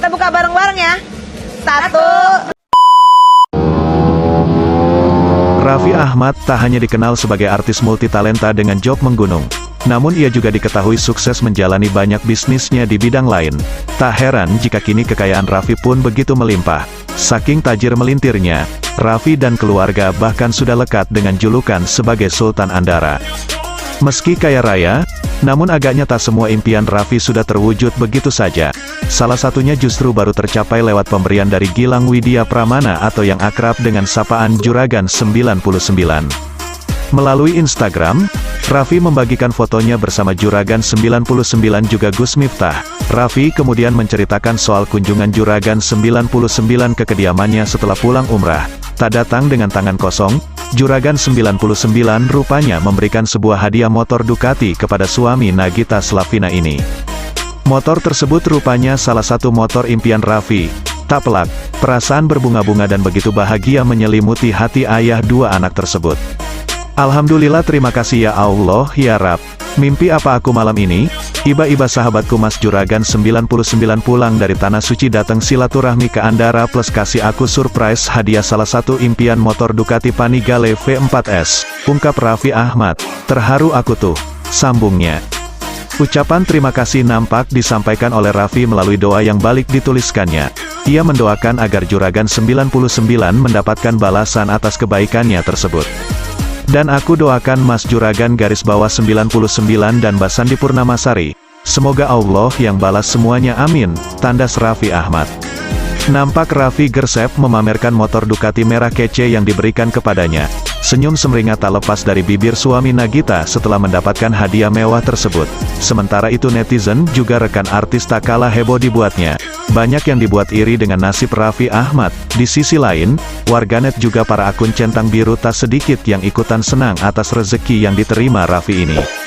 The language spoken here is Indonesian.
Kita buka bareng-bareng ya. 1. Raffi Ahmad tak hanya dikenal sebagai artis multitalenta dengan job menggunung, namun ia juga diketahui sukses menjalani banyak bisnisnya di bidang lain. Tak heran jika kini kekayaan Raffi pun begitu melimpah. Saking tajir melintirnya, Raffi dan keluarga bahkan sudah lekat dengan julukan sebagai Sultan Andara. Meski kaya raya, namun agaknya tak semua impian Raffi sudah terwujud begitu saja. Salah satunya justru baru tercapai lewat pemberian dari Gilang Widya Pramana atau yang akrab dengan sapaan Juragan 99. Melalui Instagram, Raffi membagikan fotonya bersama Juragan 99 juga Gus Miftah. Raffi kemudian menceritakan soal kunjungan Juragan 99 ke kediamannya setelah pulang umrah. Tak datang dengan tangan kosong, Juragan 99 rupanya memberikan sebuah hadiah motor Ducati kepada suami Nagita Slavina ini. Motor tersebut rupanya salah satu motor impian Raffi. Tak pelak, perasaan berbunga-bunga dan begitu bahagia menyelimuti hati ayah dua anak tersebut. Alhamdulillah, terima kasih ya Allah, ya Rab. Mimpi apa aku malam ini? Iba-iba sahabatku Mas Juragan 99 pulang dari Tanah Suci datang silaturahmi ke Andara plus kasih aku surprise hadiah salah satu impian motor Ducati Panigale V4S, ungkap Raffi Ahmad. Terharu aku tuh, sambungnya. Ucapan terima kasih nampak disampaikan oleh Raffi melalui doa yang balik dituliskannya. Ia mendoakan agar Juragan 99 mendapatkan balasan atas kebaikannya tersebut. Dan aku doakan Mas Juragan _99 dan Mbak Sandi Purnamasari. Semoga Allah yang balas semuanya, amin, tandas Raffi Ahmad. Nampak Raffi gersep memamerkan motor Ducati merah kece yang diberikan kepadanya. Senyum semeringat tak lepas dari bibir suami Nagita setelah mendapatkan hadiah mewah tersebut. Sementara itu netizen juga rekan artis tak kalah heboh dibuatnya. Banyak yang dibuat iri dengan nasib Raffi Ahmad. Di sisi lain, warganet juga para akun centang biru tak sedikit yang ikutan senang atas rezeki yang diterima Raffi ini.